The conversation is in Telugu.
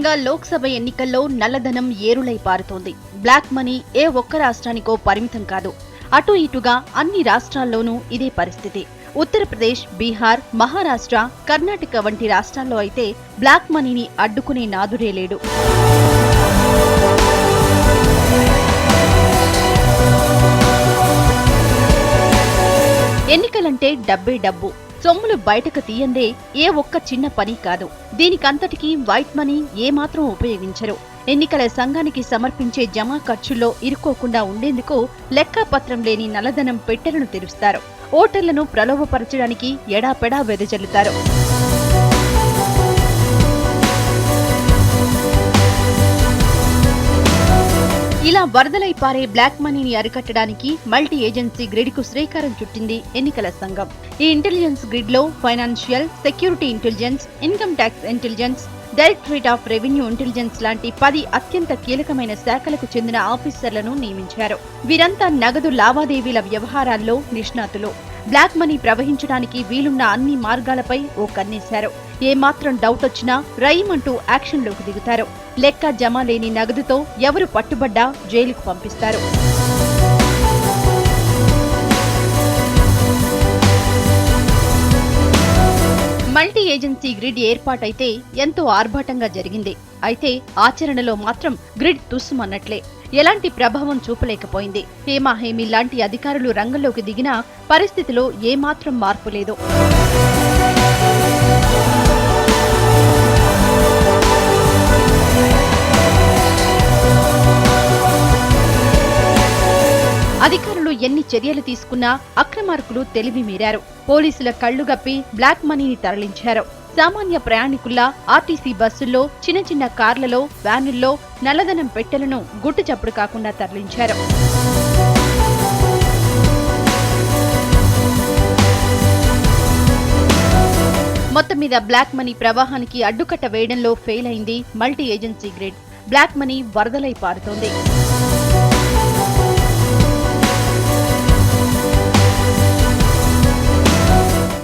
దేశవ్యాప్తంగా లోక్సభ ఎన్నికల్లో నల్లధనం ఏరులై పారుతోంది. బ్లాక్ మనీ ఏ ఒక్క రాష్ట్రానికో పరిమితం కాదు. అటు ఇటుగా అన్ని రాష్ట్రాల్లోనూ ఇదే పరిస్థితి. ఉత్తరప్రదేశ్, బీహార్, మహారాష్ట్ర, కర్ణాటక వంటి రాష్ట్రాల్లో అయితే బ్లాక్ మనీని అడ్డుకునే నాదుడే లేడు. ఎన్నికలంటే డబ్బే డబ్బు. సొమ్ములు బయటకు తీయందే ఏ ఒక్క చిన్న పని కాదు. దీనికంతటికీ వైట్ మనీ ఏమాత్రం ఉపయోగించరు. ఎన్నికల సంఘానికి సమర్పించే జమా ఖర్చుల్లో ఇరుక్కోకుండా ఉండేందుకు లెక్కాపత్రం లేని నల్లధనం పెట్టెలను తెరుస్తారు. ఓటర్లను ప్రలోభపరచడానికి ఎడాపెడా వెదజల్లుతారు. ఇలా వరదలై పారే బ్లాక్ మనీని అరికట్టడానికి మల్టీ ఏజెన్సీ గ్రిడ్ కు శ్రీకారం చుట్టింది ఎన్నికల సంఘం. ఈ ఇంటెలిజెన్స్ గ్రిడ్ లో financial, security intelligence, income tax intelligence, directorate of revenue intelligence లాంటి 10 అత్యంత కీలకమైన శాఖలకు చెందిన ఆఫీసర్లను నియమించారు. వీరంతా నగదు లావాదేవీల వ్యవహారాల్లో నిష్ణాతులు. బ్లాక్ మనీ ప్రవహించడానికి వీలున్న అన్ని మార్గాలపై ఓ కన్నేశారు. ఏమాత్రం డౌట్ వచ్చినా రైమంటూ యాక్షన్లోకి దిగుతారు. లెక్క జమ లేని నగదుతో ఎవరు పట్టుబడ్డా జైలుకు పంపిస్తారు. మల్టీ ఏజెన్సీ గ్రిడ్ ఏర్పాటైతే ఎంతో ఆర్భాటంగా జరిగింది. అయితే ఆచరణలో మాత్రం గ్రిడ్ తుస్సుమన్నట్లే. ఎలాంటి ప్రభావం చూపలేకపోయింది. హేమాహేమి లాంటి అధికారులు రంగంలోకి దిగినా పరిస్థితిలో ఏమాత్రం మార్పు లేదు. అధికారులు ఎన్ని చర్యలు తీసుకున్నా అక్రమార్కులు తెలివి మీరారు. పోలీసుల కళ్లుగప్పి బ్లాక్ మనీని తరలించారు. సామాన్య ప్రయాణికుల్లా ఆర్టీసీ బస్సుల్లో, చిన్న చిన్న కార్లలో, వ్యానుల్లో నల్లధనం పెట్టెలను గుట్టు చప్పుడు కాకుండా తరలించారు. మొత్తం మీద బ్లాక్ మనీ ప్రవాహానికి అడ్డుకట్ట వేయడంలో ఫెయిల్ అయింది multi agency grid. Black money వరదలై పారుతోంది.